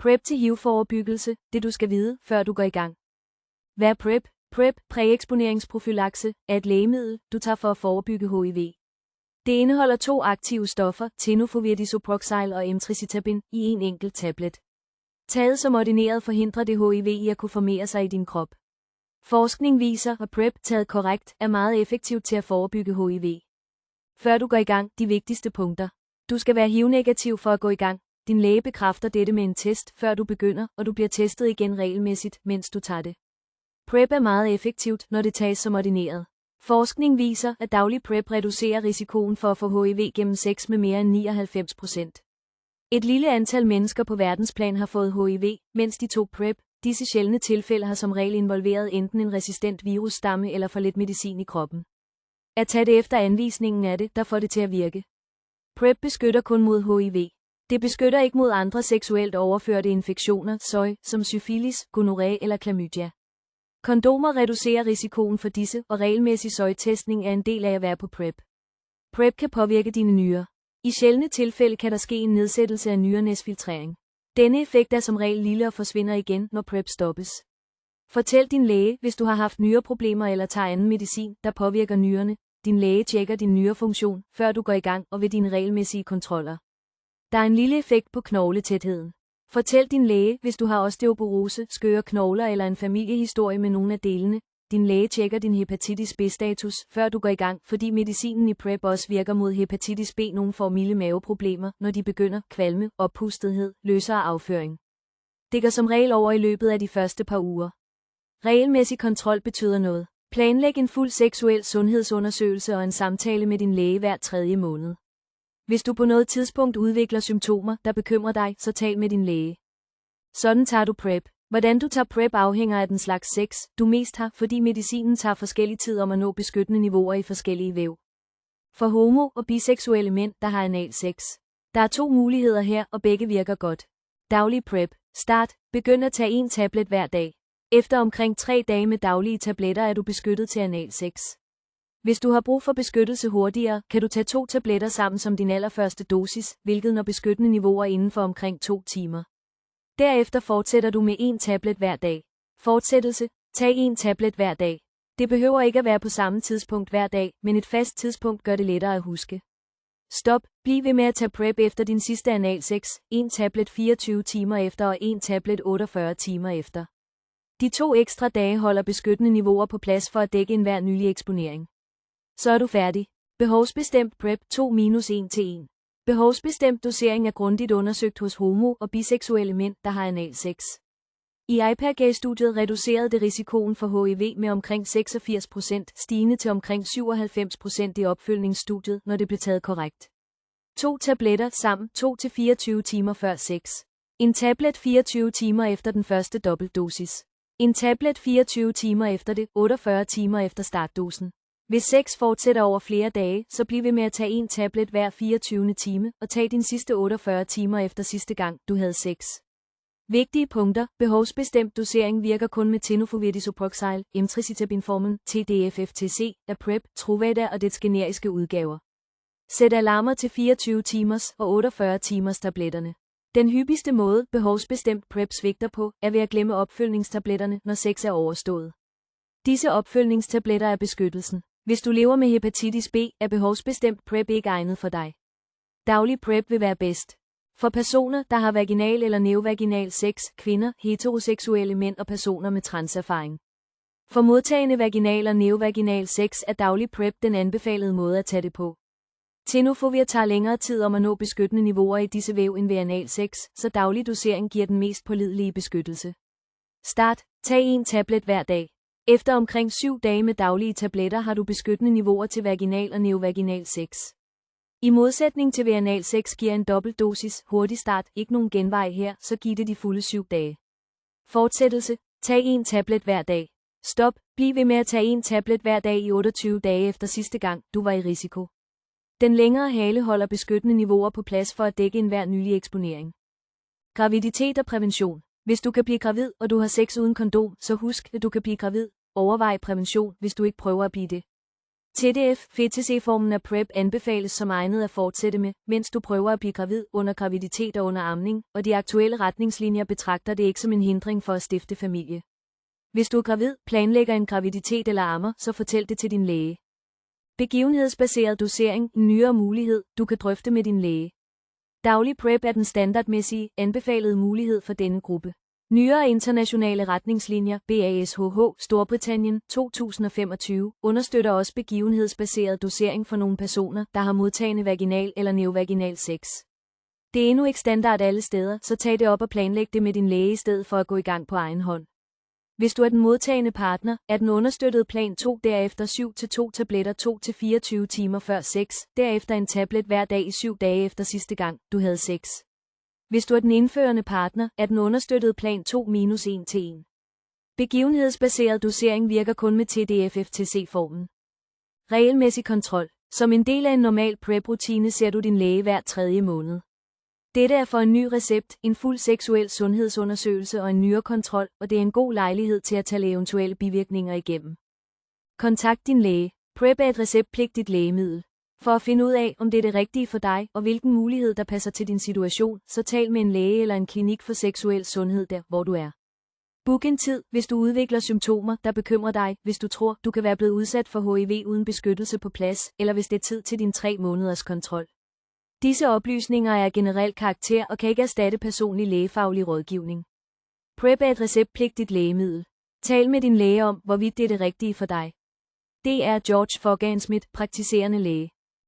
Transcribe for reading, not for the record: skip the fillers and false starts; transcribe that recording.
PrEP til HIV-forebyggelse, det du skal vide, før du går i gang. Hvad er PrEP? PrEP, præeksponeringsprofylakse, er et lægemiddel, du tager for at forebygge HIV. Det indeholder 2 aktive stoffer, tenofovir disoproxil og emtricitabin, i en enkelt tablet. Taget som ordineret forhindrer det HIV i at kunne formere sig i din krop. Forskning viser, at PrEP, taget korrekt, er meget effektivt til at forebygge HIV. Før du går i gang, de vigtigste punkter. Du skal være HIV-negativ for at gå i gang. Din læge bekræfter dette med en test, før du begynder, og du bliver testet igen regelmæssigt, mens du tager det. PrEP er meget effektivt, når det tages som ordineret. Forskning viser, at daglig PrEP reducerer risikoen for at få HIV gennem sex med mere end 99%. Et lille antal mennesker på verdensplan har fået HIV, mens de tog PrEP. Disse sjældne tilfælde har som regel involveret enten en resistent virusstamme eller for lidt medicin i kroppen. At tage det efter anvisningen er det, der får det til at virke. PrEP beskytter kun mod HIV. Det beskytter ikke mod andre seksuelt overførte infektioner, som syfilis, gonorrhea eller klamydia. Kondomer reducerer risikoen for disse, og regelmæssig testning er en del af at være på PrEP. PrEP kan påvirke dine nyrer. I sjældne tilfælde kan der ske en nedsættelse af nyrenes filtrering. Denne effekt er som regel lille og forsvinder igen, når PrEP stoppes. Fortæl din læge, hvis du har haft nyreproblemer eller tager anden medicin, der påvirker nyrerne. Din læge tjekker din nyrefunktion, før du går i gang, og ved dine regelmæssige kontroller. Der er en lille effekt på knogletætheden. Fortæl din læge, hvis du har osteoporose, skøre knogler eller en familiehistorie med nogle af delene. Din læge tjekker din hepatitis B-status, før du går i gang, fordi medicinen i PrEP også virker mod hepatitis B. Nogle får milde maveproblemer, når de begynder, kvalme, oppustethed, løsere afføring. Det går som regel over i løbet af de første par uger. Regelmæssig kontrol betyder noget. Planlæg en fuld seksuel sundhedsundersøgelse og en samtale med din læge hver 3. måned. Hvis du på noget tidspunkt udvikler symptomer, der bekymrer dig, så tal med din læge. Sådan tager du PrEP. Hvordan du tager PrEP afhænger af den slags sex, du mest har, fordi medicinen tager forskellig tid om at nå beskyttende niveauer i forskellige væv. For homo- og biseksuelle mænd, der har analsex. Der er 2 muligheder her, og begge virker godt. Daglig PrEP. Start. Begynd at tage 1 tablet hver dag. Efter omkring 3 dage med daglige tabletter er du beskyttet til analsex. Hvis du har brug for beskyttelse hurtigere, kan du tage 2 tabletter sammen som din allerførste dosis, hvilket når beskyttende niveauer inden for omkring 2 timer. Derefter fortsætter du med 1 tablet hver dag. Fortsættelse. Tag 1 tablet hver dag. Det behøver ikke at være på samme tidspunkt hver dag, men et fast tidspunkt gør det lettere at huske. Stop. Bliv ved med at tage PrEP efter din sidste analsex, 1 tablet 24 timer efter og 1 tablet 48 timer efter. De 2 ekstra dage holder beskyttende niveauer på plads for at dække enhver nylig eksponering. Så er du færdig. Behovsbestemt PrEP 2-1-1. Behovsbestemt dosering er grundigt undersøgt hos homo- og biseksuelle mænd, der har analsex. I IPAC-studiet reducerede det risikoen for HIV med omkring 86%, stigende til omkring 97% i opfølgningsstudiet, når det blev taget korrekt. 2 tabletter sammen 2-24 timer før sex. En tablet 24 timer efter den første dobbeltdosis. En tablet 24 timer efter det, 48 timer efter startdosen. Hvis sex fortsætter over flere dage, så bliv ved med at tage 1 tablet hver 24. time, og tag din sidste 48 timer efter sidste gang, du havde sex. Vigtige punkter. Behovsbestemt dosering virker kun med tenofovir disoproxil, emtricitabinformen, TDF-FTC, af PrEP, Truvada og dets generiske udgaver. Sæt alarmer til 24 timers og 48 timers tabletterne. Den hyppigste måde, behovsbestemt PrEP svigter på, er ved at glemme opfølgningstabletterne, når sex er overstået. Disse opfølgningstabletter er beskyttelsen. Hvis du lever med hepatitis B, er behovsbestemt PrEP ikke egnet for dig. Daglig PrEP vil være bedst. For personer, der har vaginal eller neovaginal sex, kvinder, heteroseksuelle mænd og personer med transerfaring. For modtagende vaginal og neovaginal sex er daglig PrEP den anbefalede måde at tage det på. Tenofovir tager længere tid om at nå beskyttende niveauer i disse væv end ved analsex, så daglig dosering giver den mest pålidelige beskyttelse. Start. Tag 1 tablet hver dag. Efter omkring 7 dage med daglige tabletter har du beskyttende niveauer til vaginal og neovaginal sex. I modsætning til ved analsex giver en dobbeltdosis hurtig start ikke nogen genvej her, så giv det de fulde 7 dage. Fortsættelse. Tag 1 tablet hver dag. Stop. Bliv ved med at tage 1 tablet hver dag i 28 dage efter sidste gang, du var i risiko. Den længere hale holder beskyttende niveauer på plads for at dække enhver nylig eksponering. Graviditet og prævention. Hvis du kan blive gravid, og du har sex uden kondom, så husk, at du kan blive gravid. Overvej prævention, hvis du ikke prøver at blive det. TDF-FTC-formen af PrEP anbefales som egnet at fortsætte med, mens du prøver at blive gravid, under graviditet og under amning, og de aktuelle retningslinjer betragter det ikke som en hindring for at stifte familie. Hvis du er gravid, planlægger en graviditet eller ammer, så fortæl det til din læge. Begivenhedsbaseret dosering, en nyere mulighed, du kan drøfte med din læge. Daglig PrEP er den standardmæssige, anbefalede mulighed for denne gruppe. Nyere internationale retningslinjer, BASHH, Storbritannien, 2025, understøtter også begivenhedsbaseret dosering for nogle personer, der har modtagende vaginal eller neovaginal sex. Det er endnu ikke standard alle steder, så tag det op og planlæg det med din læge i stedet for at gå i gang på egen hånd. Hvis du er den modtagende partner, er den understøttede plan 2 derefter 7-2 tabletter 2-24 timer før sex, derefter en tablet hver dag i 7 dage efter sidste gang, du havde sex. Hvis du er den indførende partner, er den understøttede plan 2-1-1. Begivenhedsbaseret dosering virker kun med TDF-FTC-formen. Regelmæssig kontrol. Som en del af en normal PrEP-rutine ser du din læge hver 3. måned. Dette er for en ny recept, en fuld seksuel sundhedsundersøgelse og en nyrekontrol, og det er en god lejlighed til at tage eventuelle bivirkninger igennem. Kontakt din læge. PrEP er et receptpligtigt lægemiddel. For at finde ud af, om det er det rigtige for dig, og hvilken mulighed der passer til din situation, så tal med en læge eller en klinik for seksuel sundhed der, hvor du er. Book en tid, hvis du udvikler symptomer, der bekymrer dig, hvis du tror, du kan være blevet udsat for HIV uden beskyttelse på plads, eller hvis det er tid til din 3 måneders kontrol. Disse oplysninger er af generel karakter og kan ikke erstatte personlig lægefaglig rådgivning. PrEP er et receptpligtigt lægemiddel. Tal med din læge om, hvorvidt det er det rigtige for dig. Det er George Fogansmith, praktiserende læge.